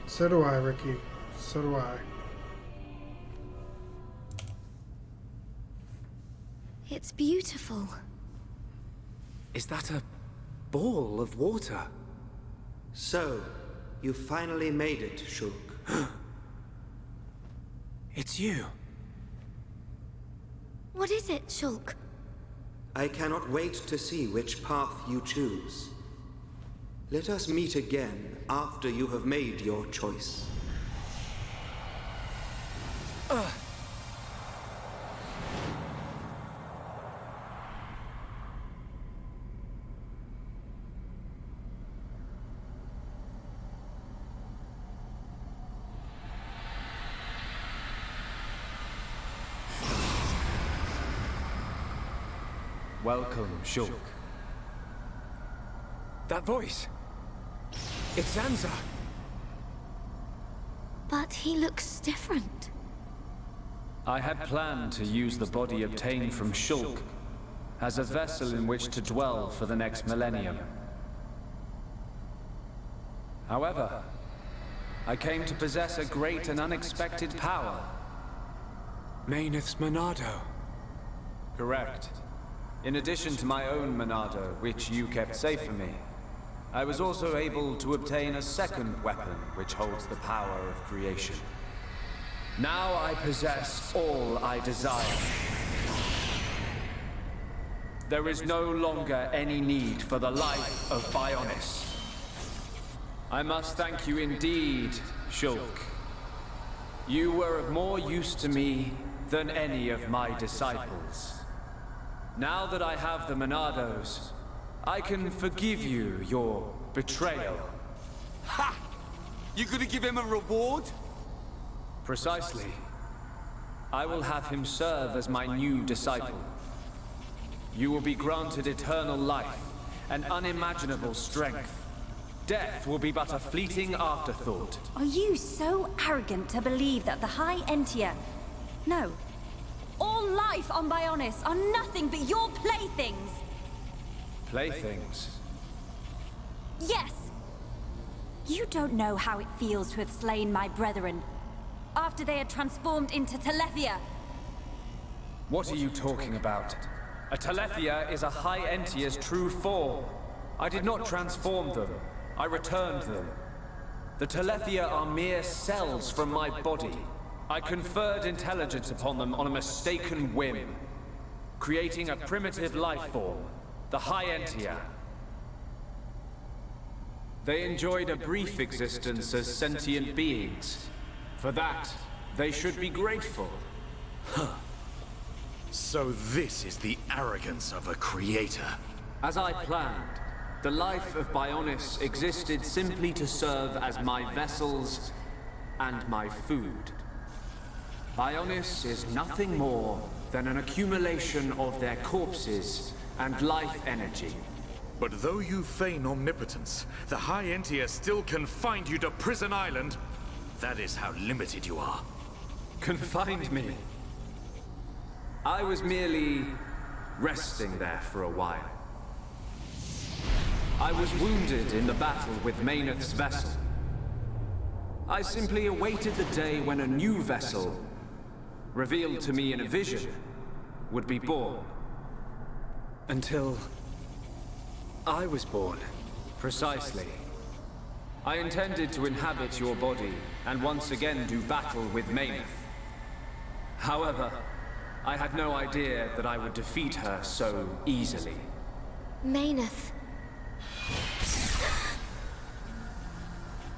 So do I, Ricky. So do I. It's beautiful. Is that a ball of water? So, you finally made it, Shulk. It's you. What is it, Shulk? I cannot wait to see which path you choose. Let us meet again after you have made your choice. Welcome, Shulk. That voice! It's Zanza! But he looks different. I had planned to use the body obtained from Shulk as a vessel in which to dwell for the next millennium. However, I came to possess a great and unexpected power. Mayneth's Monado. Correct. In addition to my own Monado, which you kept safe for me, I was also able to obtain a second weapon which holds the power of creation. Now I possess all I desire. There is no longer any need for the life of Bionis. I must thank you indeed, Shulk. You were of more use to me than any of my disciples. Now that I have the Monados, I can forgive you your betrayal. Ha! You gonna give him a reward? Precisely. I will have him serve as my new disciple. You will be granted eternal life and unimaginable strength. Death will be but a fleeting afterthought. Are you so arrogant to believe that the High Entia... No. All life on Bionis are nothing but your playthings! Playthings? Yes! You don't know how it feels to have slain my brethren, after they had transformed into Telethia. What are you talking about? A Telethia is a High Entia's true form. I did not transform them. I returned them. The Telethia are mere cells from my body. I conferred intelligence upon them on a mistaken whim, creating a primitive life form, the High Entia. They enjoyed a brief existence as sentient beings. For that, they should be grateful. So this is the arrogance of a creator. As I planned, the life of Bionis existed simply to serve as my vessels and my food. Bionis is nothing more than an accumulation of their corpses and life energy. But though you feign omnipotence, the High Entia still confined you to Prison Island. That is how limited you are. Confined me? I was merely resting there for a while. I was wounded in the battle with Mayneth's vessel. I simply awaited the day when a new vessel, revealed to me in a vision, would be born. Until I was born. Precisely. I intended to inhabit your body and once again do battle with Mayneth. However, I had no idea that I would defeat her so easily. Mayneth.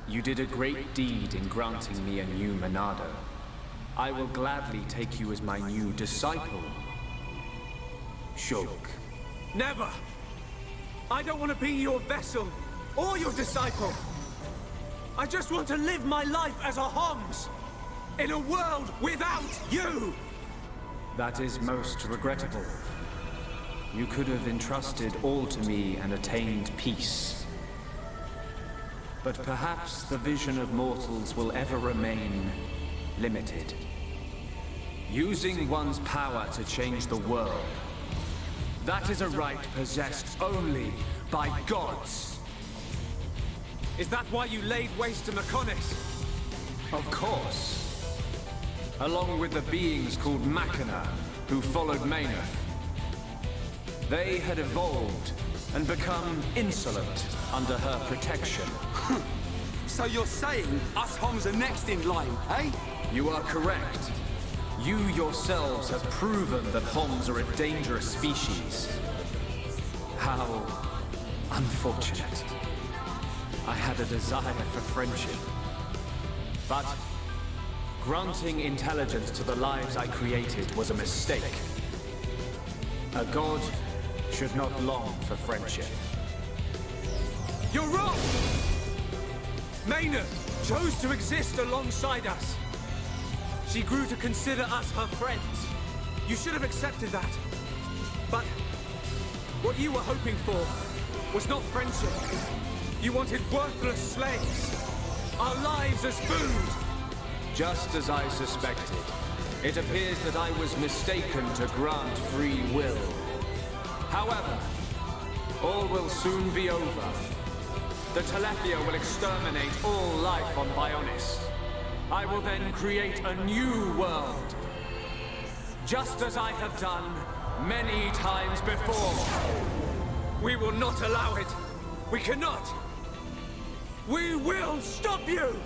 You did a great deed in granting me a new Monado. I will gladly take you as my new disciple, Shulk. Never! I don't want to be your vessel or your disciple. I just want to live my life as a Homs, in a world without you! That is most regrettable. You could have entrusted all to me and attained peace. But perhaps the vision of mortals will ever remain limited. Using one's power to change the world, that is a right possessed only by gods. Is that why you laid waste to Mechonis? Of course. Along with the beings called Mechon, who followed Maynard. They had evolved and become insolent under her protection. So you're saying us Homs are next in line, eh? You are correct. You yourselves have proven that Homs are a dangerous species. How unfortunate. I had a desire for friendship. But granting intelligence to the lives I created was a mistake. A god should not long for friendship. You're wrong! Maynard chose to exist alongside us. She grew to consider us her friends. You should have accepted that. But what you were hoping for was not friendship. You wanted worthless slaves. Our lives as food. Just as I suspected, it appears that I was mistaken to grant free will. However, all will soon be over. The Telepia will exterminate all life on Bionis. I will then create a new world. Just as I have done many times before. We will not allow it. We cannot. We will stop you!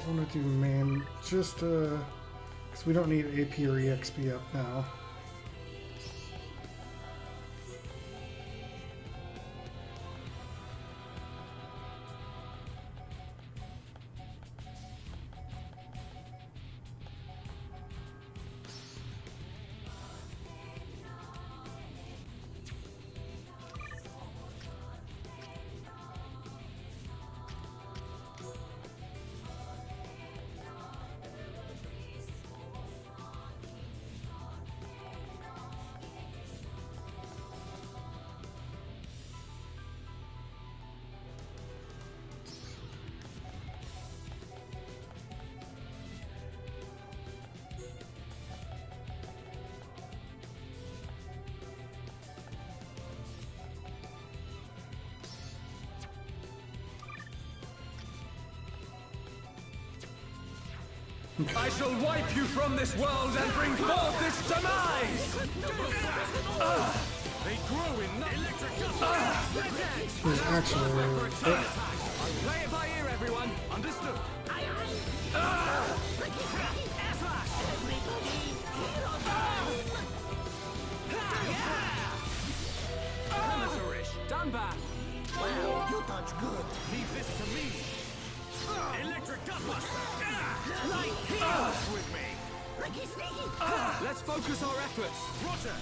I want to do man, just because we don't need AP or EXP up now. I shall wipe you from this world and bring forth its demise! They grow in There's actually... Play it by ear, everyone! Understood. Done back! Wow, you touch good. Leave this to me. Electric Dustbuster. With me. Ricky Sneaky! Let's focus our efforts! Roger.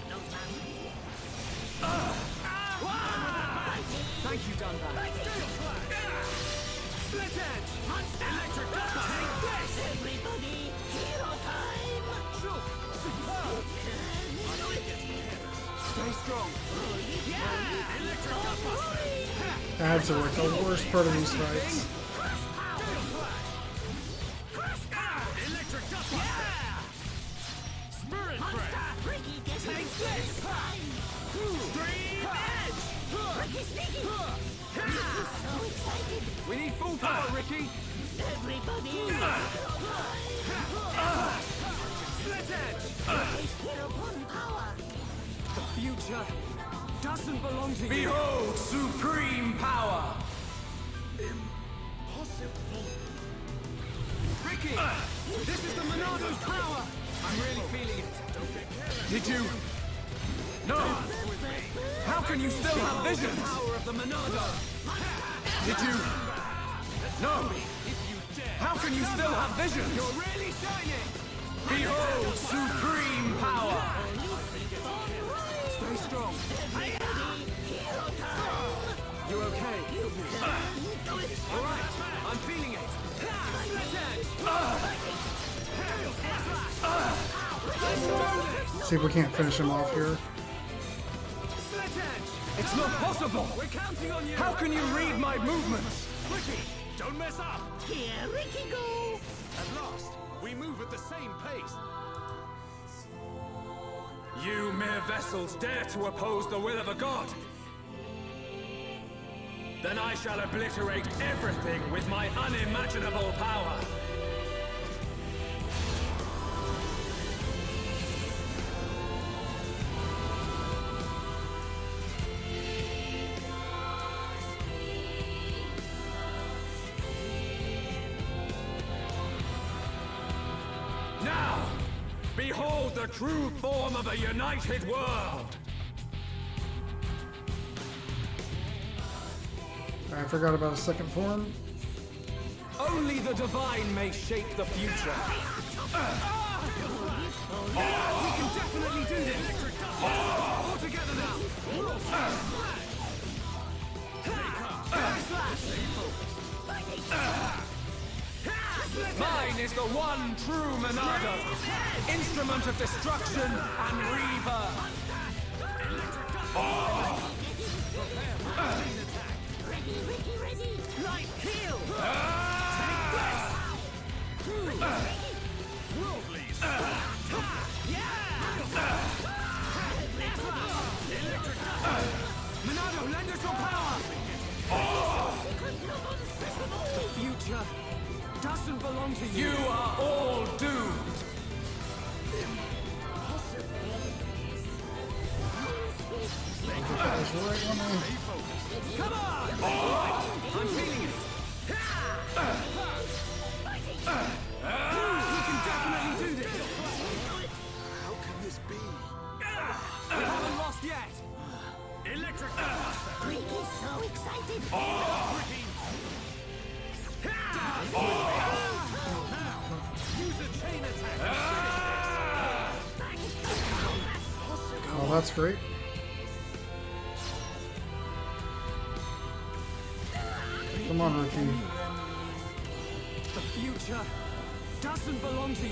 No time. Thank you, Dunbar. Split edge! Electric Dustbuster. Take this! Everybody, hero time! Shulk! Superb! Stay strong! Electric Dustbuster. Ads are like the worst part of these fights. Electric Dustbuster. Spirit Breath. Ricky gets Take this! Stream Edge. Ricky Sneaky! So excited! We need full power, Ricky! Everybody, Split edge! hero one power! The future doesn't belong to you! Behold supreme power! Ricky! This is the Monado's power! I'm really feeling it. Did you? No! How can you still have visions? The power of the Monado! Did you? No! How can you still have visions? You're really shining! Behold supreme power! Stay strong. You're okay. All right, I'm feeling it. Split edge. Let's do this. See if we can't finish him off here. Split edge. It's not possible. We're counting on you. How can you read my movements? Ricky, don't mess up. Here Ricky goes! At last, we move at the same pace. You mere vessels dare to oppose the will of a god, then I shall obliterate everything with my unimaginable power. Now, behold the true form of a united world! I forgot about a second form. Only the divine may shape the future. We can definitely do this! All together now! Mine is the one true Monado, instrument of destruction and rebirth. Ready! Right, heal! Monado, lend us your power! The future doesn't belong to you. You are all doomed. Come on! Right. I'm feeling it. We can definitely do this. How can this be? We haven't lost yet. Electric! Rick is so excited! Use a chain attack! Oh, that's great. Come on, Ricky. The future doesn't belong to you.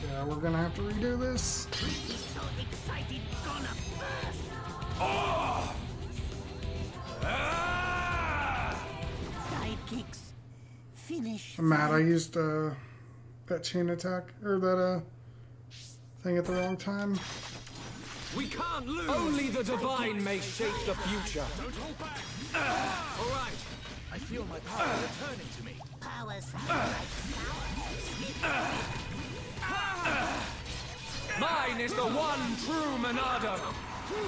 Yeah, we're gonna have to redo this. He's so excited, gonna burst! Sidekicks. Finish. I'm mad I used that chain attack, or that thing at the wrong time. We can't lose. Only the divine may shape the future. Don't hold back! All right. I feel my power returning to me. Power sounds like Mine is the one true Monado,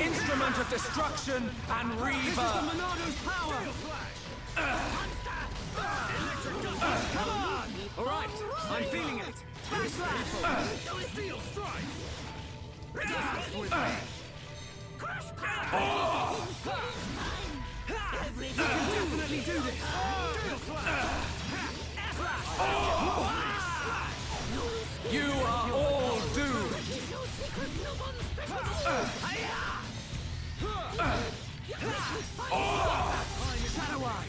instrument of destruction and rebirth. This is the Monado's power. Come on! All right, I'm feeling it. Backslash! Steel strike! crush power! We can definitely do this. You are all doomed. Shadow Eye.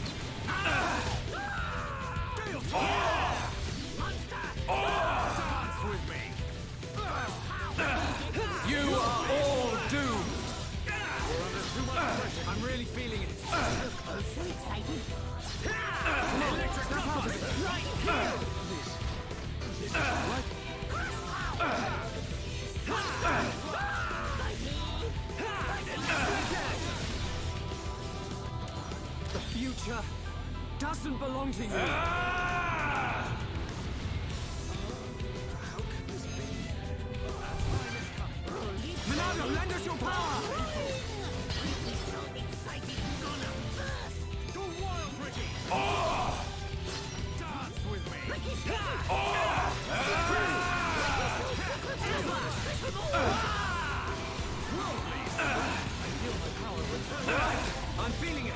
Dance with me! You are all doomed. I'm really feeling it. So excited! The future doesn't belong to you. Monado, lend us your power! He's so excited, gonna burst! Go wild, Ricky! Dance with me! I'm feeling it.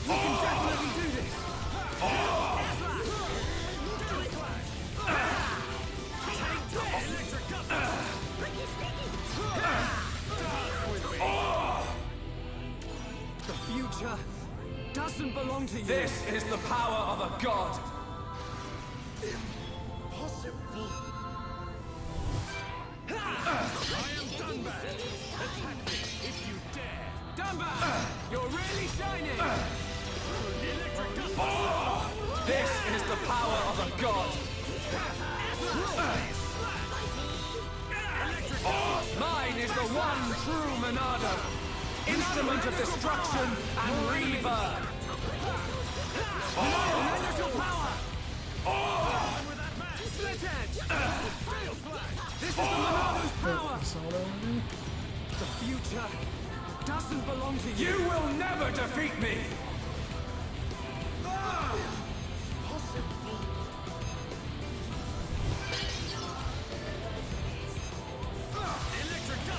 We can definitely do this. The future doesn't belong to you. This is the power of a god. Impossible. I am done bad! Attack me if you dare! Done! Danban! You're really shining! This is the power of a god! Mine is the one true Monado! Instrument of destruction and rebirth! Lend us your power! Split edge! This is the Monado's power! The future doesn't belong to you! You will never defeat me!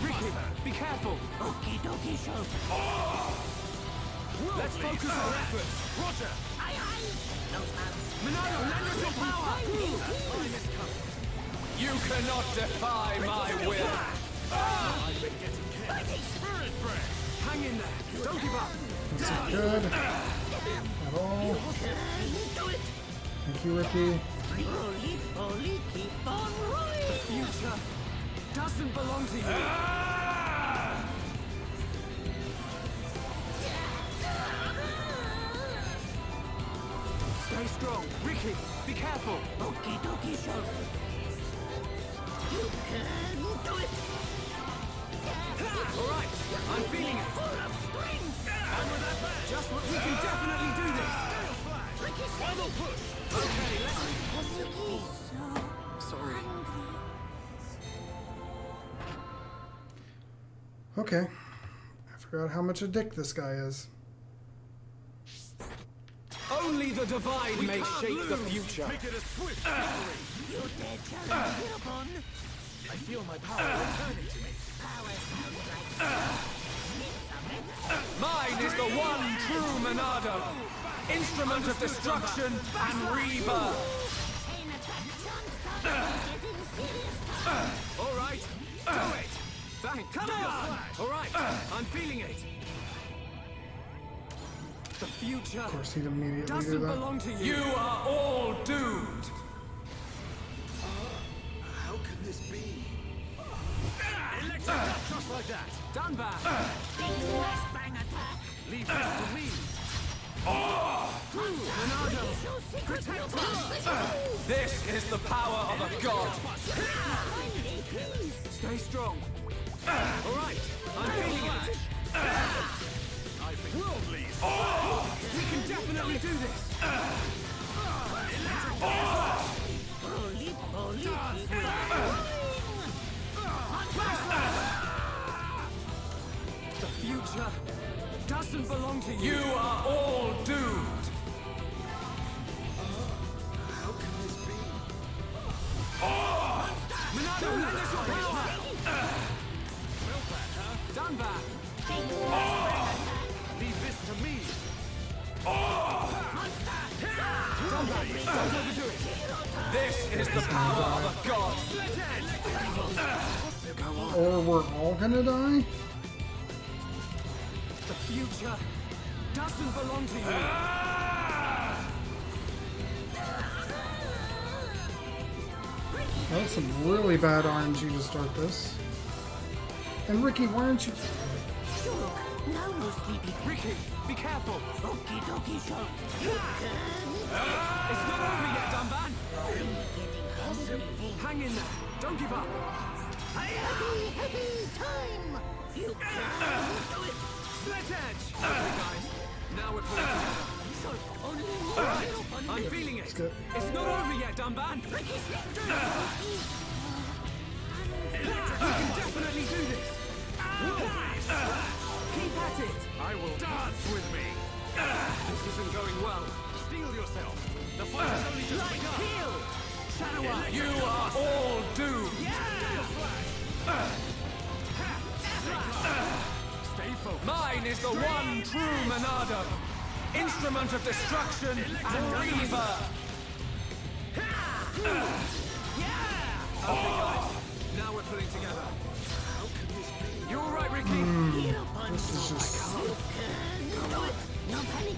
Ricky, be careful! Okie dokie, Shulk. Let's focus our efforts! Roger! Aye, aye. Those Monado, lend us your power! You cannot defy my will! Hang in there! Don't give up! That's not good at all. Thank you, Ricky. Roly poly, keep on rolling. The future doesn't belong to you! Stay strong! Ricky, be careful! Okie dokie, Shulk. You can do it. Alright, I'm feeling it! Full of strength. Just what we can definitely do this! Final push. Okay, Sorry. Okay. I forgot how much a dick this guy is. Only the divine may shape the future. Make it a swift victory. You dare challenge hereupon? I feel my power returning to me. Power sounds like Mine is the one true Monado! Instrument of destruction and rebirth! chain attack chance getting serious. Alright, do it! Thanks! Come on! Alright, I'm feeling it! The future Of course, he'd immediately do doesn't that. belong to you! You are all doomed! How can this be? Just like that. Danban! Big smash bang attack. Leave this to me. Monado! Protect us! This is the power of a god! Stay strong! Alright, I'm feeling it! I think worldly. We can definitely do this! Roly poly, keep The future doesn't belong to you! You are all doomed! How can this be? Monado, lend us your power! Danban! Leave this to me. Danban, don't overdo it! This is the power of a god! Or we're all gonna die? The future doesn't belong to you! That was some really bad RNG to start this. And Ricky, why aren't you... Shulk, now no sleepy. Ricky, be careful! Okie dokie, Shulk. You can. It's not over yet, Danban! Getting hungry. Hang in there! Don't give up! Heavy time. You can do it. Split edge! Okay, guys. Now we're pulling together. Shulk, only Alright, one I'm feeling it! good. It's not over yet, Danban! We can definitely do this! Keep at it! I will dance with me. This isn't going well. Steel yourself. The fight has only just Like begun. heel! Shadow Eye! You are all doomed! Stay focused. Mine is the one true Monado! Instrument of destruction and rebirth! Okay, guys. Now we're pulling together. You alright, Ricky? This is just... do it. No panic.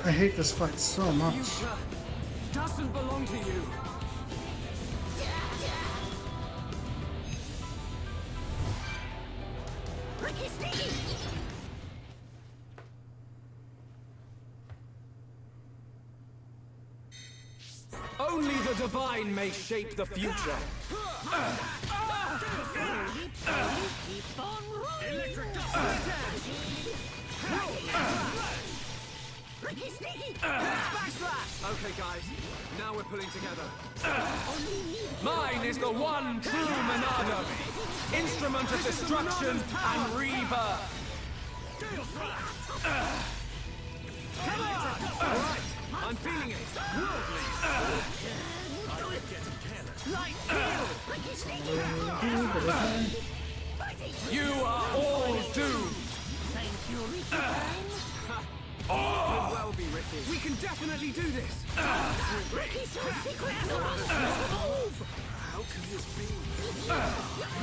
I hate this fight so much. Future doesn't belong to you. Ricky, sneaky. divine may shape the future. Keep on rolling. Electric Ricky sneaky. Backslash! Okay, guys. Now we're pulling together. Mine is the one true Monado. Instrument of destruction and rebirth. Come on! Alright, I'm feeling it. Light You are all doomed. Thank you, Ricky. Could well be, Ricky. We can definitely do this. Ricky's so secret to us. Move! How can this be?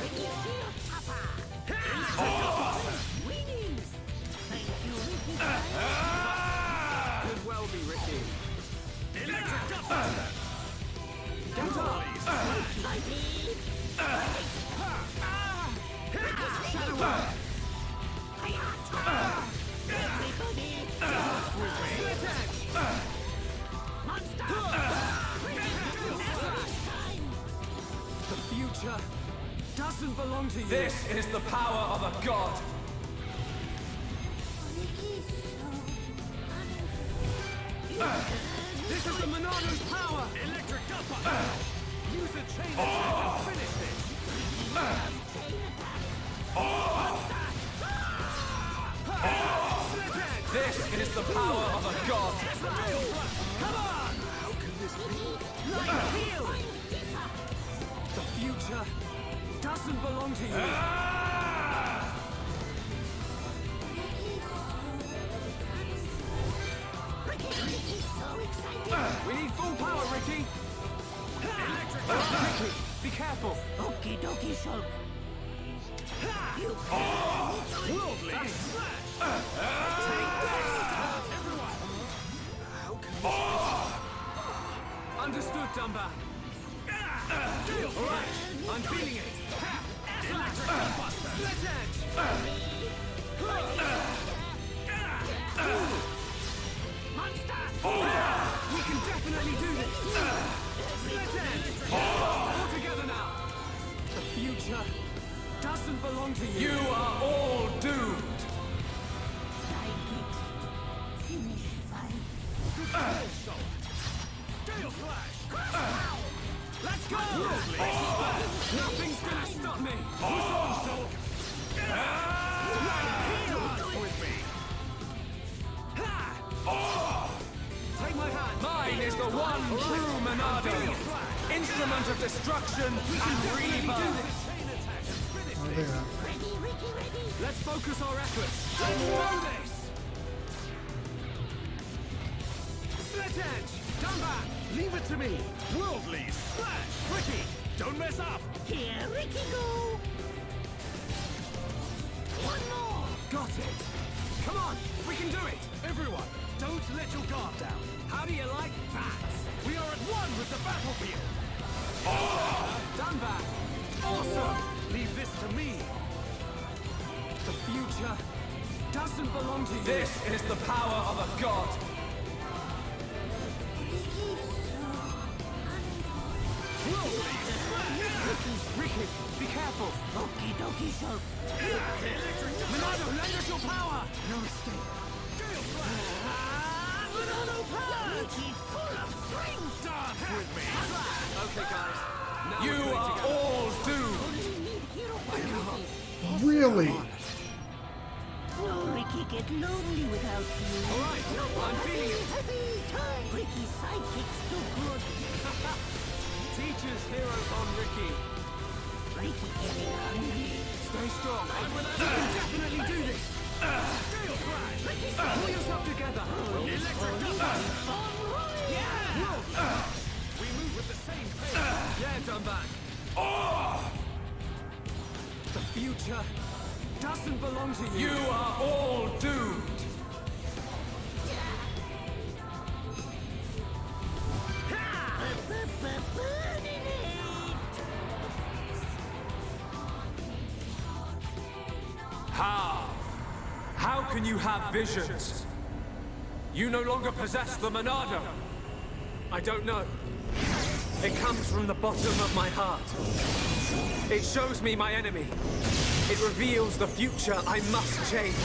Ricky feel tougher. Winnings. Thank you, Ricky. Could well be, Ricky. Electric Duffer! Get up! Mighty. Shadow Wave! Everybody. Split Edge! Monster. The future doesn't belong to you. This is the power of a god. This is the Monado's power. Electric Duffer! Use a chain attack and finish this! Split Edge! This is the power of a god. Come on! How can this be? Heal! The future doesn't belong to you. We need full power, Ricky. Ricky, be careful. Okie dokie, Shulk. You Worldly! Understood, Dumba. Alright, I'm feeling it. Split Edge! We can definitely do this! Split Edge! All together now! The future doesn't belong to you. You are all doomed! finish fight. Gale Slash! Let's go! Nothing's gonna stop me! Push on, Shulk! Dance with me! Take my hand! Mine is the one true Monado! Instrument of destruction and rebirth! Ready, Ricky, ready. Let's focus our efforts! Let's do this! Split Edge! Come back! Leave it to me! Worldly Slash! Ricky, don't mess up! Here, Ricky, go. One more. Got it! Come on! We can do it! Everyone, don't let your guard down! How do you like that? We are at one with the battlefield! Done back! Awesome! Leave this to me! The future doesn't belong to you. This is the power of a god. Ricky, be careful. Okie dokie, Shulk. Monado, lend us your power. No mistake! Gale Slash! Monado power. Ricky, full of strength. Dance with me! Okay, guys. Now You we're are together. all doomed! Only need hero power. Really? No, Ricky, get lonely without you. All right, I'm feeling it. Heavy time. Ricky's sidekick's too good. Teacher's heroes on Ricky. Ricky getting hungry. Stay strong. We can definitely do this. Gale Slash! Pull yourself together. Electric Duffer! Yeah! We move with the same pace! Yeah, Dumback. The future doesn't belong to you. You are all doomed! Burning it. How? How can you have visions? You no longer possess the Monado! I don't know. It comes from the bottom of my heart. It shows me my enemy. It reveals the future I must change.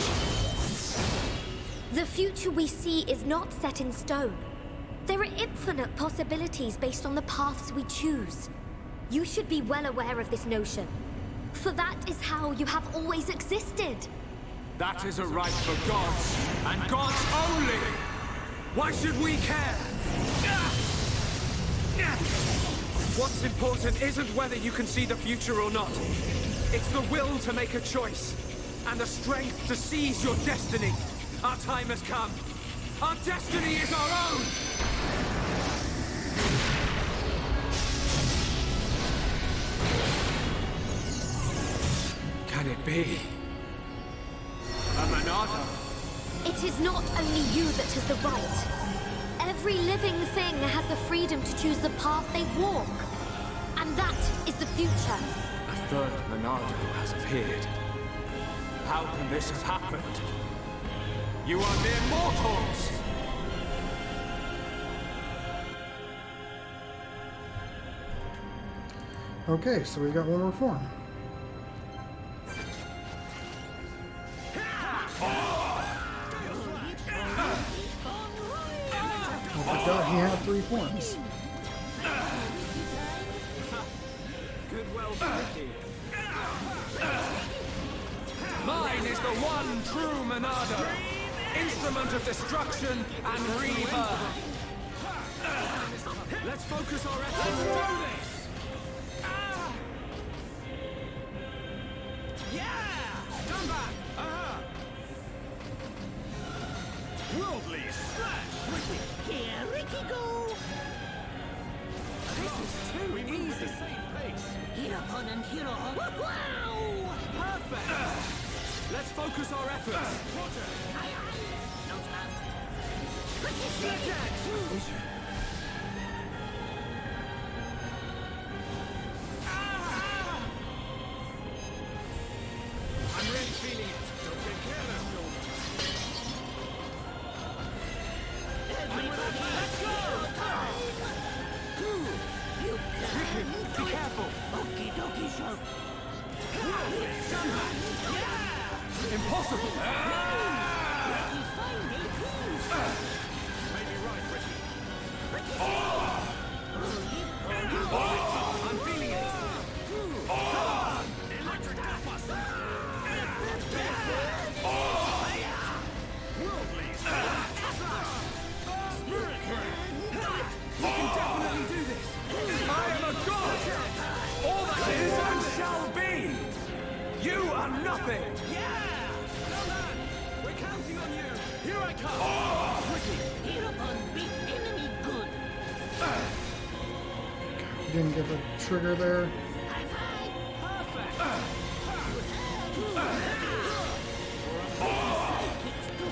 The future we see is not set in stone. There are infinite possibilities based on the paths we choose. You should be well aware of this notion. For that is how you have always existed. That is a right for gods, and gods only! Why should we care? What's important isn't whether you can see the future or not. It's the will to make a choice, and the strength to seize your destiny. Our time has come. Our destiny is our own! Can it be? A Monado? It is not only you that has the right. Every living thing has the freedom to choose the path they walk. And that is the future. A third Monado has appeared. How can this have happened? You are mere mortals! Okay, so we've got one more form. I forgot he had 3 forms. Goodwill Vicky. Mine is the one true Monado, instrument of destruction and rebirth. Let's focus our efforts. Let's do this! Yeah! Stand back! Worldly slash! Here, Ricky, go! This is too easy. The same pace. Hereupon and hereupon. Wow! Perfect! Let's focus our efforts. Aye, aye. Not fast. Ricky, Legend! I'm really feeling it. Don't get careless, everybody! Let's go! You can! Be careful! Okie dokie, Shulk. Impossible! Ricky, find a piece! Maybe right, Ricky. Ricky, I'm feeling it! Electric compass. Worldly slash. Spirit breath. We can definitely do this! I am a god! All that is and shall be! You are nothing! We're counting on you! Here I come. Ricky! hereupon be enemy good. Didn't get the trigger there. High five! Perfect!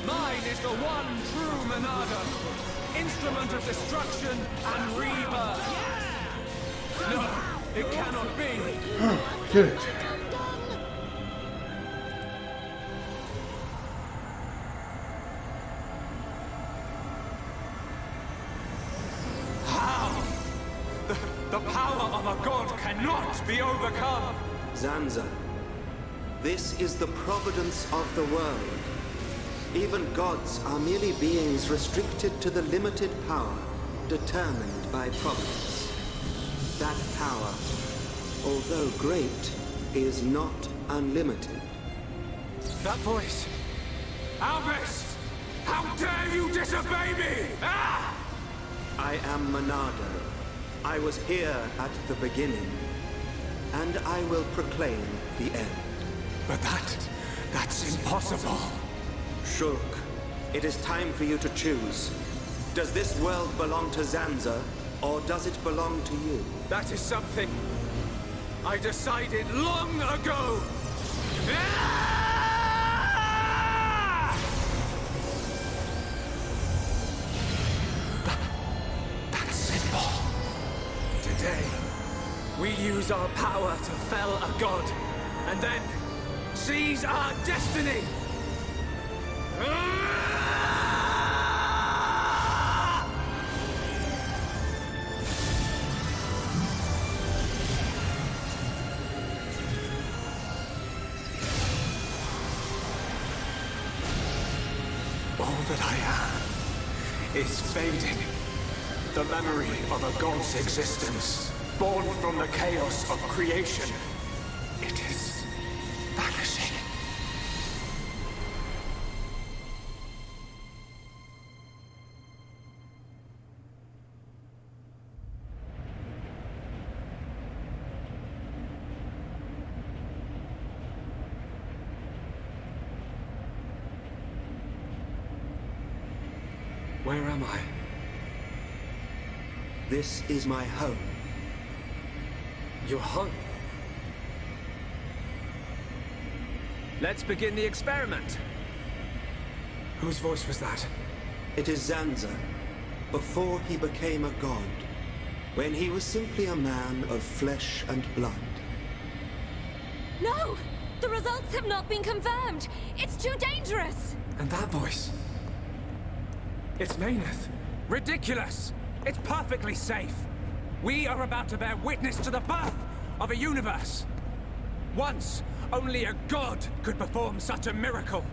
Mine is the one true Monado, instrument of destruction and rebirth. No, it cannot be. Get it. How? The power of a god cannot be overcome. Zanza, this is the providence of the world. Even gods are merely beings restricted to the limited power determined by providence. That power, although great, is not unlimited. That voice. Albus! How dare you disobey me? Ah! I am Monado. I was here at the beginning, and I will proclaim the end. But that's impossible. Shulk, it is time for you to choose. Does this world belong to Zanza, or does it belong to you? That is something I decided long ago. Ah! That's simple. Today, we use our power to fell a god, and then seize our destiny. All that I am is fading. The memory of a god's existence, born from the chaos of creation. It is vanishing. Where am I? This is my home. Your home? Let's begin the experiment. Whose voice was that? It is Zanza, before he became a god, when he was simply a man of flesh and blood. No! The results have not been confirmed! It's too dangerous! And that voice? It's Mayneth. Ridiculous! It's perfectly safe. We are about to bear witness to the birth of a universe. Once, only a god could perform such a miracle.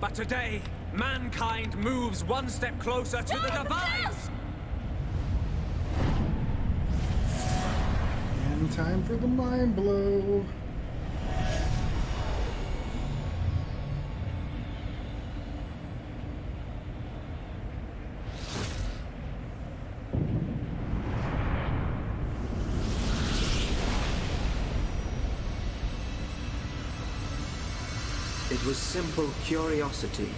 But today, mankind moves one step closer to the divine. And time for the mind blow. It was simple curiosity.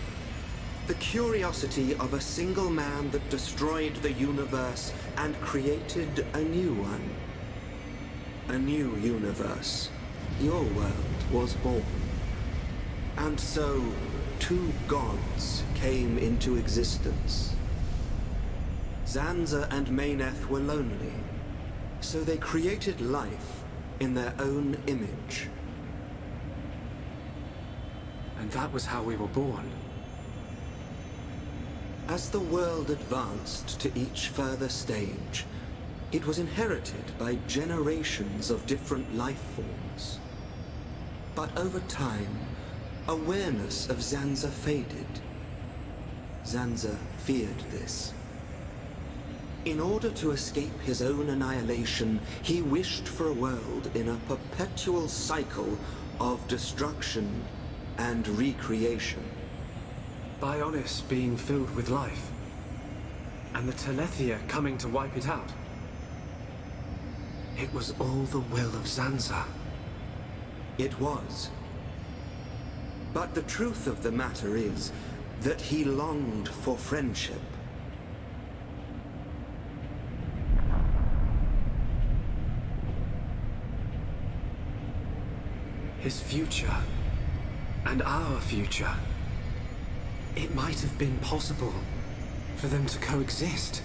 The curiosity of a single man that destroyed the universe and created a new one. A new universe. Your world was born. And so, two gods came into existence. Zanza and Mayneth were lonely, so they created life in their own image. And that was how we were born. As the world advanced to each further stage, it was inherited by generations of different life forms. But over time, awareness of Zanza faded. Zanza feared this. In order to escape his own annihilation, he wished for a world in a perpetual cycle of destruction and recreation. Bionis being filled with life. And the Telethia coming to wipe it out. It was all the will of Zanza. It was. But the truth of the matter is that he longed for friendship. His future. And our future. It might have been possible for them to coexist.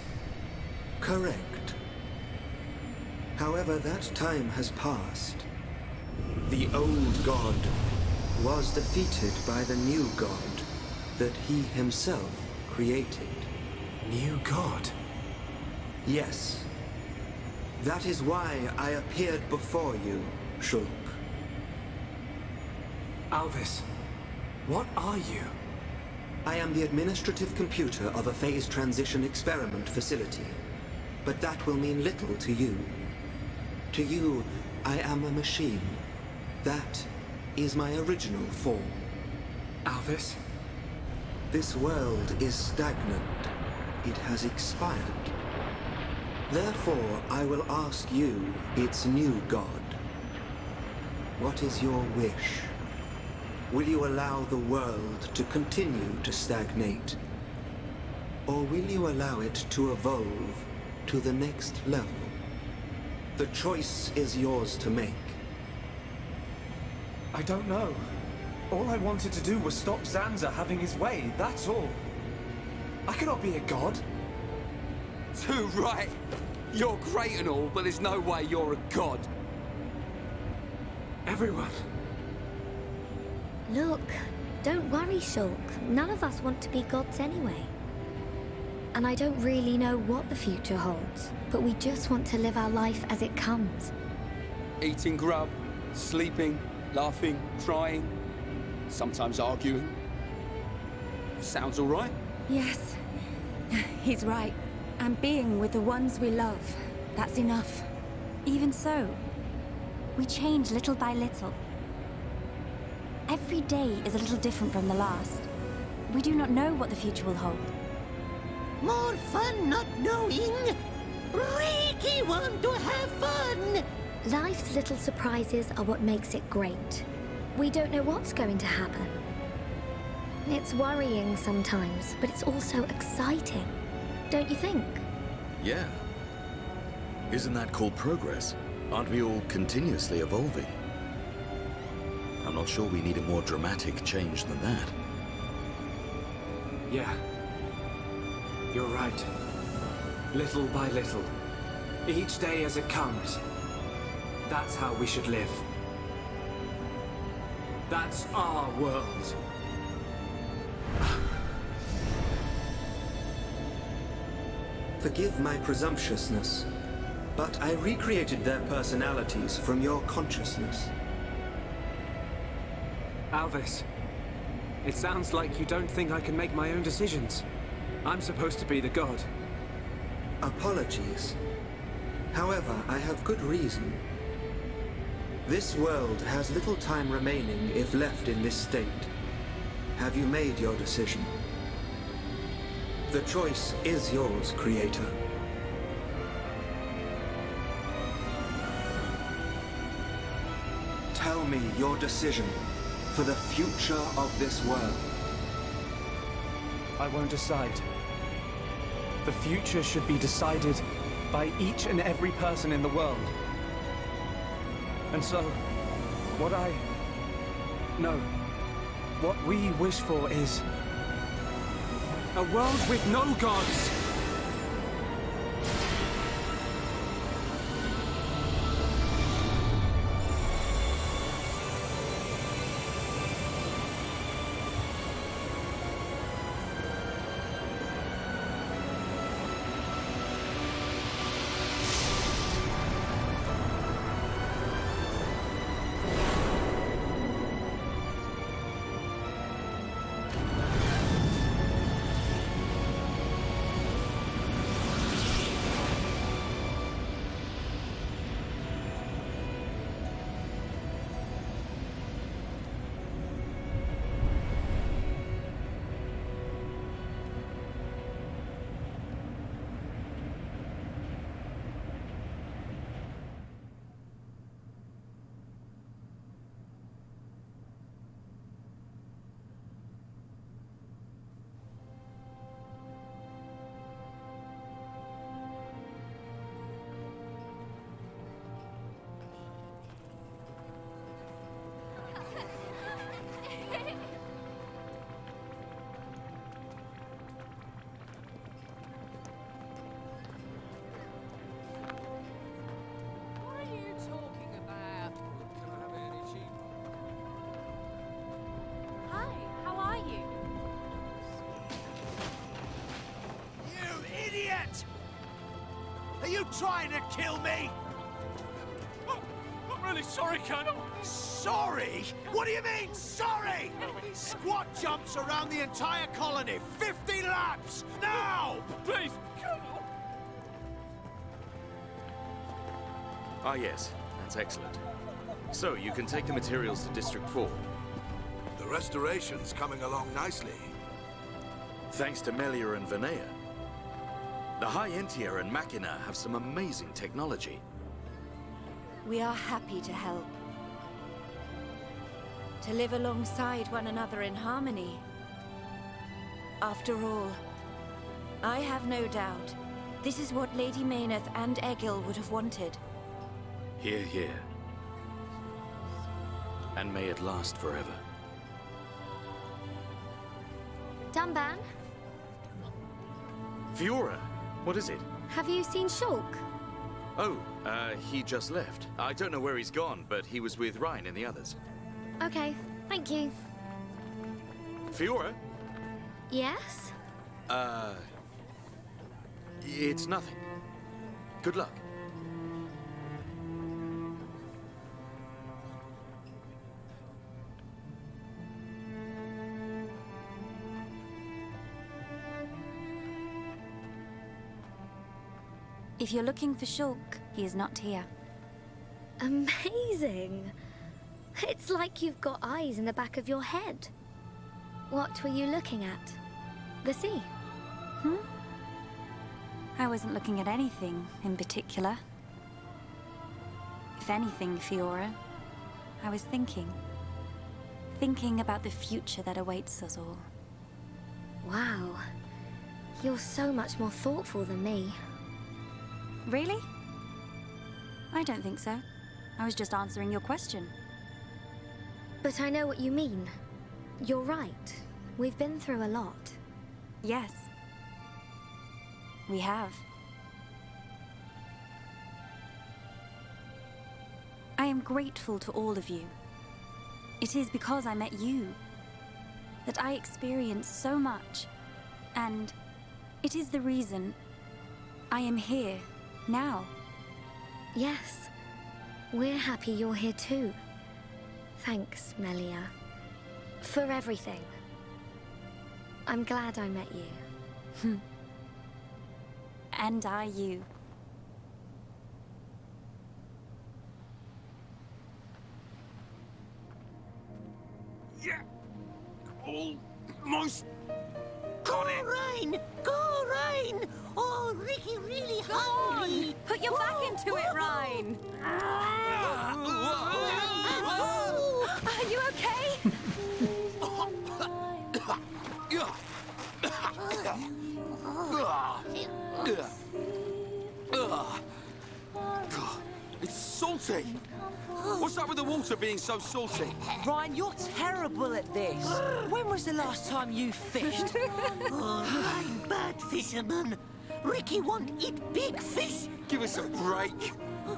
Correct. However, that time has passed. The old god was defeated by the new god that he himself created. New god? Yes. That is why I appeared before you, Shulk. Alvis, what are you? I am the administrative computer of a phase transition experiment facility. But that will mean little to you. To you, I am a machine. That is my original form. Alvis? This world is stagnant. It has expired. Therefore, I will ask you, its new god. What is your wish? Will you allow the world to continue to stagnate? Or will you allow it to evolve to the next level? The choice is yours to make. I don't know. All I wanted to do was stop Zanza having his way, that's all. I cannot be a god. Too right. You're great and all, but there's no way you're a god. Everyone. Look, don't worry, Shulk. None of us want to be gods anyway. And I don't really know what the future holds, but we just want to live our life as it comes. Eating grub, sleeping, laughing, trying, sometimes arguing. Sounds all right. Yes, he's right. And being with the ones we love, that's enough. Even so, we change little by little. Every day is a little different from the last. We do not know what the future will hold. More fun not knowing. Ricky want to have fun. Life's little surprises are what makes it great. We don't know what's going to happen. It's worrying sometimes, but it's also exciting. Don't you think? Yeah. Isn't that called progress? Aren't we all continuously evolving? I'm not sure we need a more dramatic change than that. Yeah. You're right. Little by little. Each day as it comes. That's how we should live. That's our world. Forgive my presumptuousness, but I recreated their personalities from your consciousness. Alvis, it sounds like you don't think I can make my own decisions. I'm supposed to be the god. Apologies. However, I have good reason. This world has little time remaining if left in this state. Have you made your decision? The choice is yours, Creator. Tell me your decision for the future of this world. I won't decide. The future should be decided by each and every person in the world. And so, what we wish for is a world with no gods. Trying to kill me? I'm really sorry, Colonel. Sorry? What do you mean, sorry? Squad jumps around the entire colony, 50 laps, now! Please, Colonel. Ah, yes. That's excellent. So, you can take the materials to District 4. The restoration's coming along nicely. Thanks to Melia and Vinea. The High Entia and Machina have some amazing technology. We are happy to help. To live alongside one another in harmony. After all, I have no doubt this is what Lady Mayneth and Egil would have wanted. Hear, hear. And may it last forever. Dunban, Fiora! What is it? have you seen Shulk? Oh, he just left. I don't know where he's gone, but he was with Ryan and the others. Okay, thank you. Fiora? Yes? It's nothing. Good luck. If you're looking for Shulk, he is not here. Amazing. It's like you've got eyes in the back of your head. What were you looking at? The sea? I wasn't looking at anything in particular. If anything, Fiora, I was thinking. Thinking about the future that awaits us all. Wow. You're so much more thoughtful than me. Really? I don't think so. I was just answering your question. But I know what you mean. You're right. We've been through a lot. Yes. We have. I am grateful to all of you. It is because I met you that I experienced so much, and it is the reason I am here now. Yes. We're happy you're here too. Thanks, Melia. For everything. I'm glad I met you. And I you. Yeah. Almost got it. Rain! Go, Rain! Oh, Ricky really hungry. Put your back into it, Ryan. Are you okay? It's salty. What's up with the water being so salty? Ryan, you're terrible at this. When was the last time you fished? Oh, Rain, bad fisherman. Ricky won't eat big fish. Give us a break.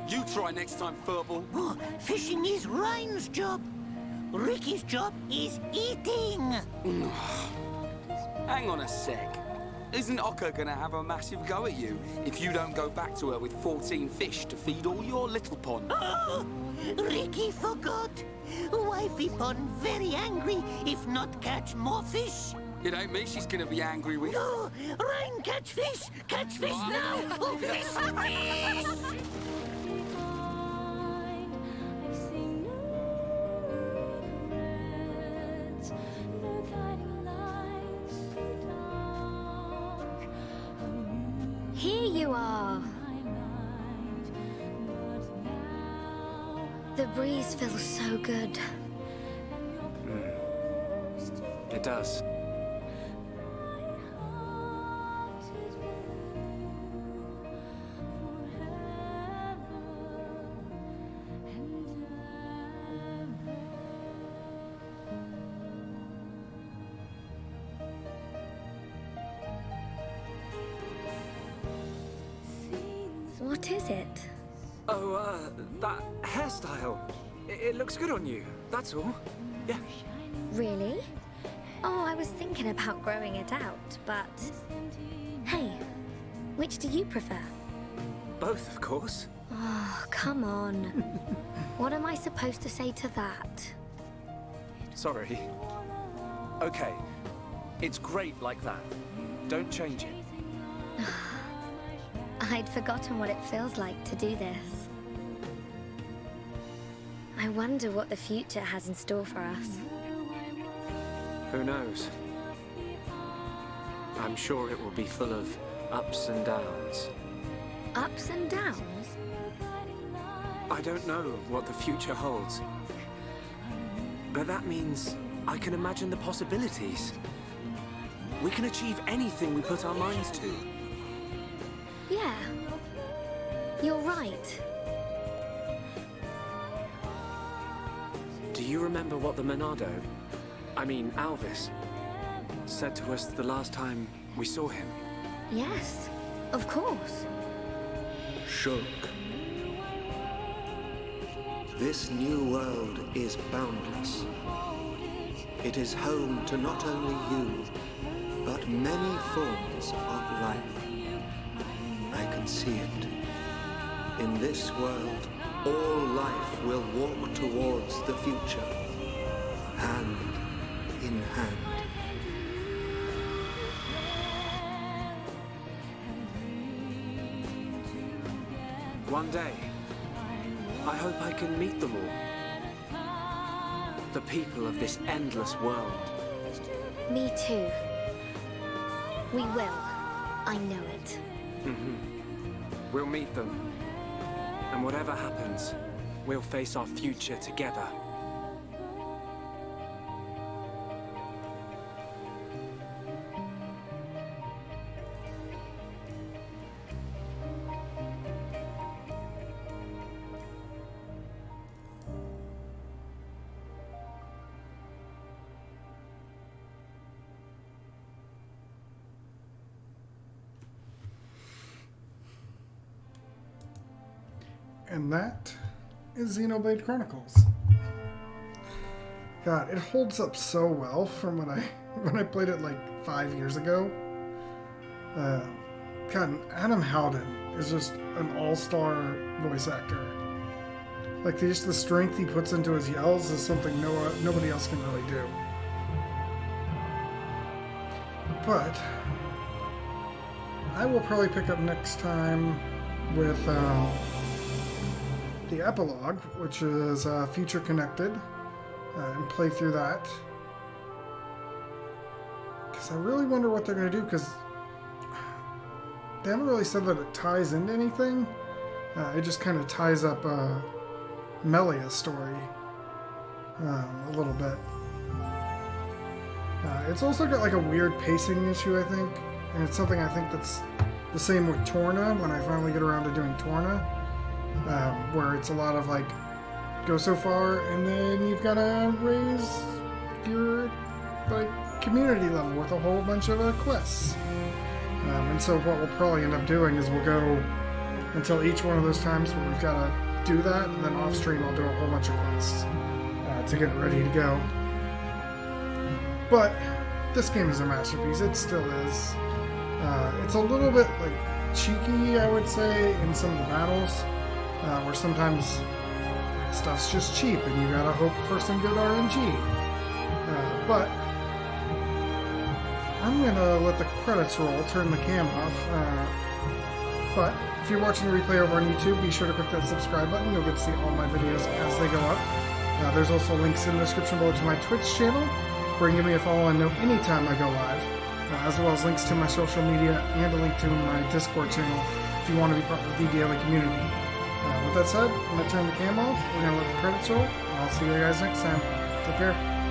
You try next time, Furball. Oh, fishing is Rain's job. Ricky's job is eating. Hang on a sec. Isn't Okka gonna have a massive go at you if you don't go back to her with 14 fish to feed all your little pond? Oh, Ricky forgot. Wifey pond very angry if not catch more fish. It ain't me she's gonna be angry with. No, Rain, catch fish now. Oh, fish, fish. Here you are. The breeze feels so good. It does. What is it? Oh, that hairstyle. It looks good on you, that's all. Yeah. Really? Oh, I was thinking about growing it out, but... Hey, which do you prefer? Both, of course. Oh, come on. What am I supposed to say to that? Sorry. Okay. It's great like that. Don't change it. I'd forgotten what it feels like to do this. I wonder what the future has in store for us. Who knows? I'm sure it will be full of ups and downs. Ups and downs? I don't know what the future holds. But that means I can imagine the possibilities. We can achieve anything we put our minds to. Yeah. You're right. Do you remember what the Monado, Alvis, said to us the last time we saw him? Yes, of course. Shulk. This new world is boundless. It is home to not only you, but many forms of life. I can see it. In this world, all life will walk towards the future, hand in hand. One day, I hope I can meet them all. The people of this endless world. Me too. We will. I know it. We'll meet them. And whatever happens, we'll face our future together. And that is Xenoblade Chronicles. God, it holds up so well from when I played it like 5 years ago. God, Adam Howden is just an all-star voice actor. Like, just the strength he puts into his yells is something nobody else can really do. But I will probably pick up next time with the epilogue, which is Future Connected, and play through that. Because I really wonder what they're going to do, because they haven't really said that it ties into anything. It just kind of ties up Melia's story a little bit. It's also got like a weird pacing issue, I think, and it's something I think that's the same with Torna when I finally get around to doing Torna. Where it's a lot of like, go so far and then you've got to raise your like community level with a whole bunch of quests. And so what we'll probably end up doing is we'll go until each one of those times where we've got to do that, and then off stream I'll do a whole bunch of quests to get ready to go. But this game is a masterpiece. It still is. It's a little bit like cheeky, I would say, in some of the battles. Where sometimes stuff's just cheap and you gotta hope for some good RNG. But I'm gonna let the credits roll, turn the cam off. But if you're watching the replay over on YouTube, be sure to click that subscribe button. You'll get to see all my videos as they go up. There's also links in the description below to my Twitch channel, where you can give me a follow and know anytime I go live, as well as links to my social media and a link to my Discord channel if you want to be part of the daily community. With that said, I'm going to turn the cam off, we're going to let the credits roll, and I'll see you guys next time. Take care.